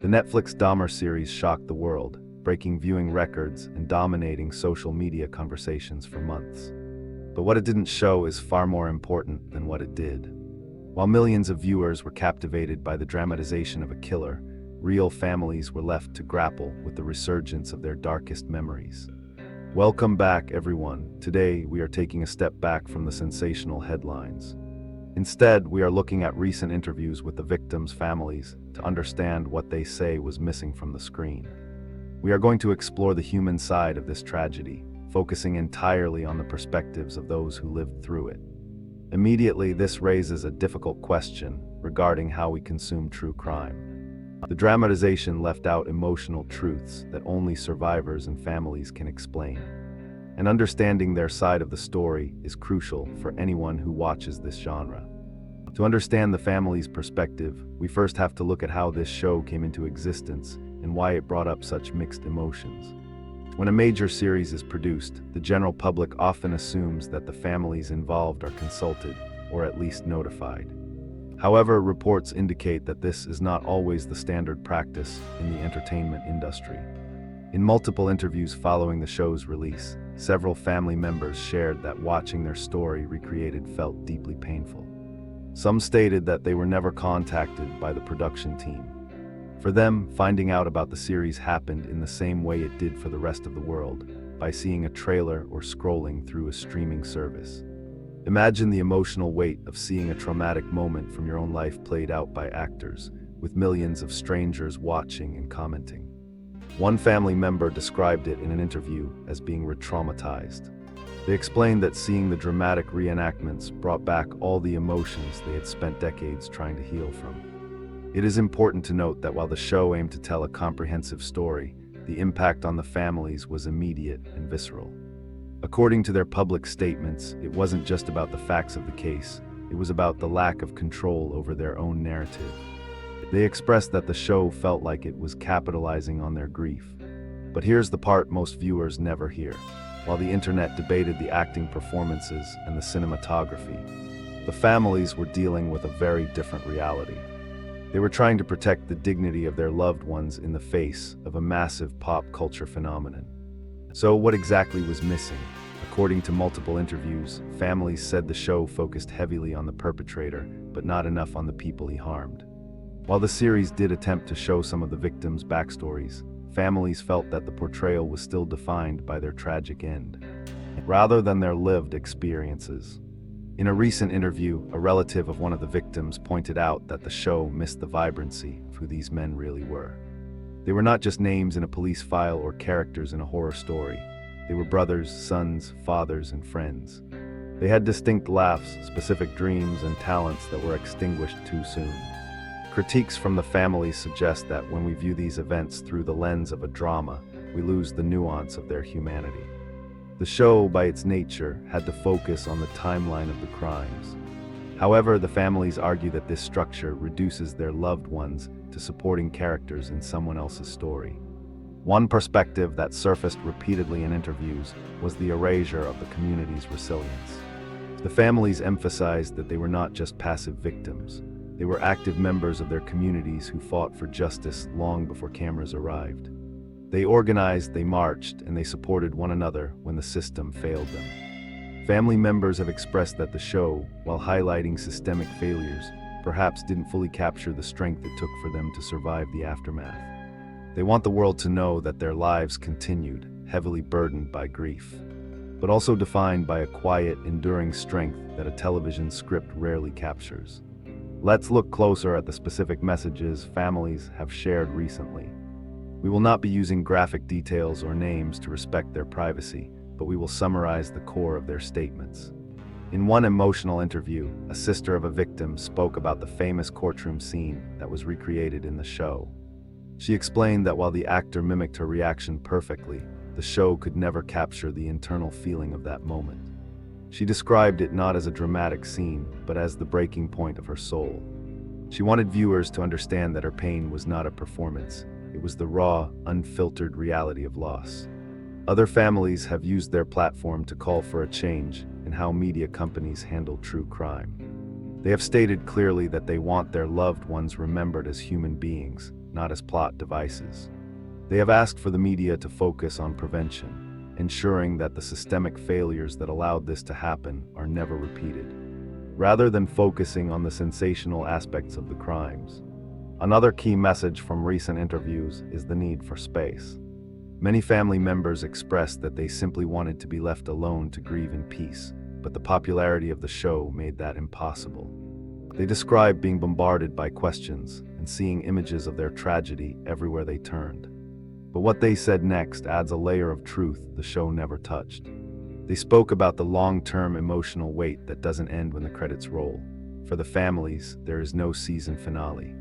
The Netflix Dahmer series shocked the world, breaking viewing records and dominating social media conversations for months. But what it didn't show is far more important than what it did. While millions of viewers were captivated by the dramatization of a killer, real families were left to grapple with the resurgence of their darkest memories. Welcome back, everyone. Today, we are taking a step back from the sensational headlines. Instead, we are looking at recent interviews with the victims' families to understand what they say was missing from the screen. We are going to explore the human side of this tragedy, focusing entirely on the perspectives of those who lived through it. Immediately, this raises a difficult question regarding how we consume true crime. The dramatization left out emotional truths that only survivors and families can explain. And understanding their side of the story is crucial for anyone who watches this genre. To understand the family's perspective, we first have to look at how this show came into existence and why it brought up such mixed emotions. When a major series is produced, the general public often assumes that the families involved are consulted, or at least notified. However, reports indicate that this is not always the standard practice in the entertainment industry. In multiple interviews following the show's release, several family members shared that watching their story recreated felt deeply painful. Some stated that they were never contacted by the production team. For them, finding out about the series happened in the same way it did for the rest of the world, by seeing a trailer or scrolling through a streaming service. Imagine the emotional weight of seeing a traumatic moment from your own life played out by actors, with millions of strangers watching and commenting. One family member described it in an interview as being retraumatized. They explained that seeing the dramatic reenactments brought back all the emotions they had spent decades trying to heal from. It is important to note that while the show aimed to tell a comprehensive story, the impact on the families was immediate and visceral. According to their public statements, it wasn't just about the facts of the case, it was about the lack of control over their own narrative. They expressed that the show felt like it was capitalizing on their grief. But here's the part most viewers never hear. While the internet debated the acting performances and the cinematography, the families were dealing with a very different reality. They were trying to protect the dignity of their loved ones in the face of a massive pop culture phenomenon. So what exactly was missing? According to multiple interviews, families said the show focused heavily on the perpetrator, but not enough on the people he harmed. While the series did attempt to show some of the victims' backstories, families felt that the portrayal was still defined by their tragic end, rather than their lived experiences. In a recent interview, a relative of one of the victims pointed out that the show missed the vibrancy of who these men really were. They were not just names in a police file or characters in a horror story. They were brothers, sons, fathers, and friends. They had distinct laughs, specific dreams, and talents that were extinguished too soon. Critiques from the families suggest that when we view these events through the lens of a drama, we lose the nuance of their humanity. The show, by its nature, had to focus on the timeline of the crimes. However, the families argue that this structure reduces their loved ones to supporting characters in someone else's story. One perspective that surfaced repeatedly in interviews was the erasure of the community's resilience. The families emphasized that they were not just passive victims. They were active members of their communities who fought for justice long before cameras arrived. They organized, they marched, and they supported one another when the system failed them. Family members have expressed that the show, while highlighting systemic failures, perhaps didn't fully capture the strength it took for them to survive the aftermath. They want the world to know that their lives continued, heavily burdened by grief, but also defined by a quiet, enduring strength that a television script rarely captures. Let's look closer at the specific messages families have shared recently. We will not be using graphic details or names to respect their privacy, but we will summarize the core of their statements. In one emotional interview, a sister of a victim spoke about the famous courtroom scene that was recreated in the show. She explained that while the actor mimicked her reaction perfectly, the show could never capture the internal feeling of that moment. She described it not as a dramatic scene, but as the breaking point of her soul. She wanted viewers to understand that her pain was not a performance. It was the raw, unfiltered reality of loss. Other families have used their platform to call for a change in how media companies handle true crime. They have stated clearly that they want their loved ones remembered as human beings, not as plot devices. They have asked for the media to focus on prevention, ensuring that the systemic failures that allowed this to happen are never repeated, rather than focusing on the sensational aspects of the crimes. Another key message from recent interviews is the need for space. Many family members expressed that they simply wanted to be left alone to grieve in peace, but the popularity of the show made that impossible. They described being bombarded by questions and seeing images of their tragedy everywhere they turned. But what they said next adds a layer of truth the show never touched. They spoke about the long-term emotional weight that doesn't end when the credits roll. For the families, there is no season finale.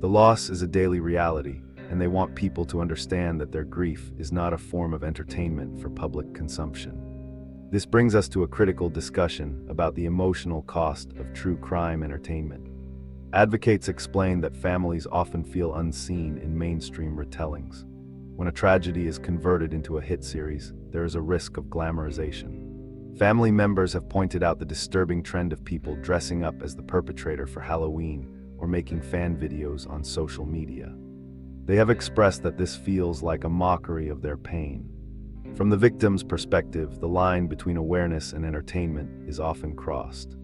The loss is a daily reality, and they want people to understand that their grief is not a form of entertainment for public consumption. This brings us to a critical discussion about the emotional cost of true crime entertainment. Advocates explain that families often feel unseen in mainstream retellings. When a tragedy is converted into a hit series, there is a risk of glamorization. Family members have pointed out the disturbing trend of people dressing up as the perpetrator for Halloween or making fan videos on social media. They have expressed that this feels like a mockery of their pain. From the victim's perspective, the line between awareness and entertainment is often crossed.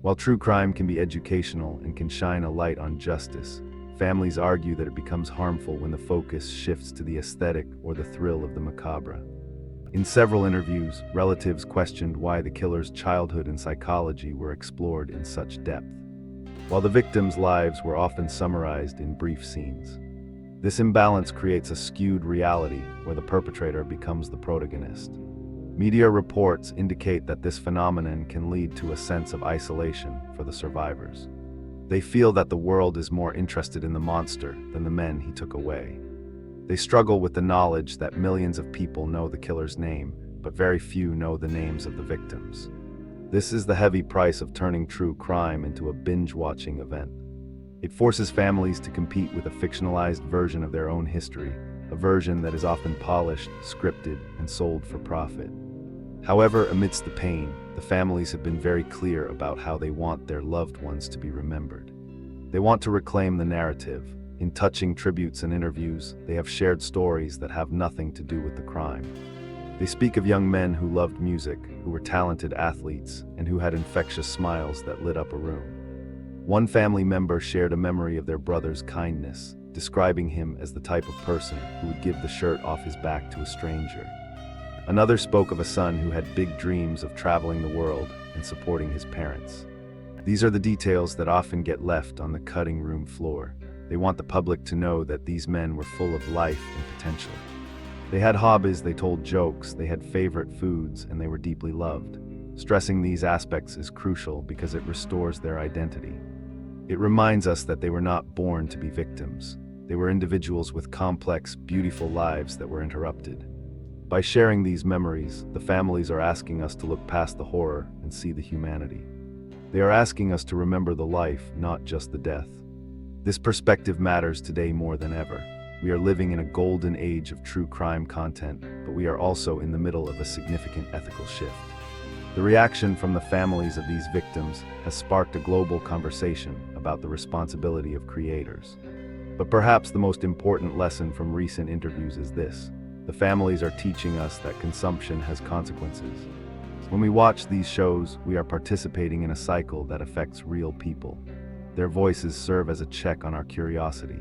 While true crime can be educational and can shine a light on justice, families argue that it becomes harmful when the focus shifts to the aesthetic or the thrill of the macabre. In several interviews, relatives questioned why the killer's childhood and psychology were explored in such depth, while the victims' lives were often summarized in brief scenes. This imbalance creates a skewed reality where the perpetrator becomes the protagonist. Media reports indicate that this phenomenon can lead to a sense of isolation for the survivors. They feel that the world is more interested in the monster than the men he took away. They struggle with the knowledge that millions of people know the killer's name, but very few know the names of the victims. This is the heavy price of turning true crime into a binge-watching event. It forces families to compete with a fictionalized version of their own history, a version that is often polished, scripted, and sold for profit. However, amidst the pain, the families have been very clear about how they want their loved ones to be remembered. They want to reclaim the narrative. In touching tributes and interviews, they have shared stories that have nothing to do with the crime. They speak of young men who loved music, who were talented athletes, and who had infectious smiles that lit up a room. One family member shared a memory of their brother's kindness, describing him as the type of person who would give the shirt off his back to a stranger. Another spoke of a son who had big dreams of traveling the world and supporting his parents. These are the details that often get left on the cutting room floor. They want the public to know that these men were full of life and potential. They had hobbies, they told jokes, they had favorite foods, and they were deeply loved. Stressing these aspects is crucial because it restores their identity. It reminds us that they were not born to be victims. They were individuals with complex, beautiful lives that were interrupted. By sharing these memories, the families are asking us to look past the horror and see the humanity. They are asking us to remember the life, not just the death. This perspective matters today more than ever. We are living in a golden age of true crime content, but we are also in the middle of a significant ethical shift. The reaction from the families of these victims has sparked a global conversation about the responsibility of creators. But perhaps the most important lesson from recent interviews is this: the families are teaching us that consumption has consequences. When we watch these shows, we are participating in a cycle that affects real people. Their voices serve as a check on our curiosity.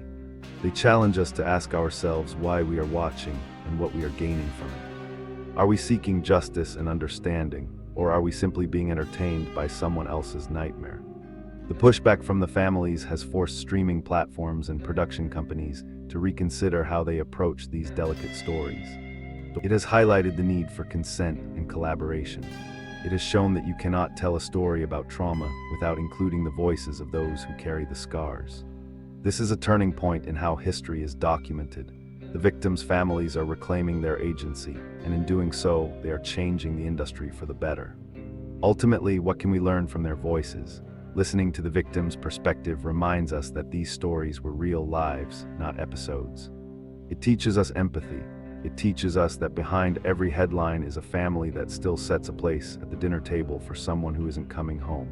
They challenge us to ask ourselves why we are watching and what we are gaining from it. Are we seeking justice and understanding, or are we simply being entertained by someone else's nightmare? The pushback from the families has forced streaming platforms and production companies to reconsider how they approach these delicate stories. It has highlighted the need for consent and collaboration. It has shown that you cannot tell a story about trauma without including the voices of those who carry the scars. This is a turning point in how history is documented. The victims' families are reclaiming their agency, and in doing so, they are changing the industry for the better. Ultimately, what can we learn from their voices? Listening to the victim's perspective reminds us that these stories were real lives, not episodes. It teaches us empathy. It teaches us that behind every headline is a family that still sets a place at the dinner table for someone who isn't coming home.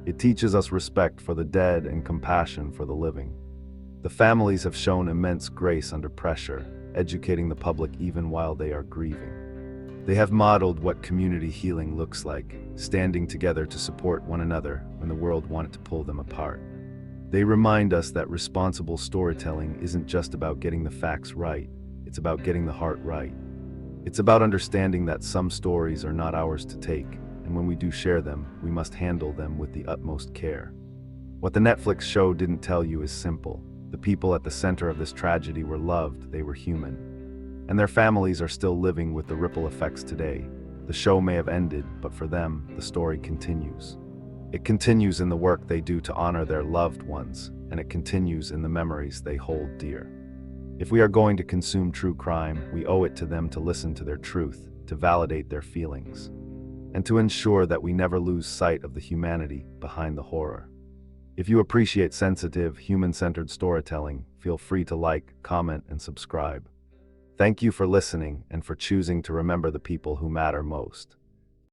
It teaches us respect for the dead and compassion for the living. The families have shown immense grace under pressure, educating the public even while they are grieving. They have modeled what community healing looks like, standing together to support one another when the world wanted to pull them apart. They remind us that responsible storytelling isn't just about getting the facts right, it's about getting the heart right. It's about understanding that some stories are not ours to take, and when we do share them, we must handle them with the utmost care. What the Netflix show didn't tell you is simple. The people at the center of this tragedy were loved, they were human. And their families are still living with the ripple effects today. The show may have ended, but for them, the story continues. It continues in the work they do to honor their loved ones, and it continues in the memories they hold dear. If we are going to consume true crime, we owe it to them to listen to their truth, to validate their feelings, and to ensure that we never lose sight of the humanity behind the horror. If you appreciate sensitive, human-centered storytelling, feel free to like, comment, and subscribe. Thank you for listening and for choosing to remember the people who matter most.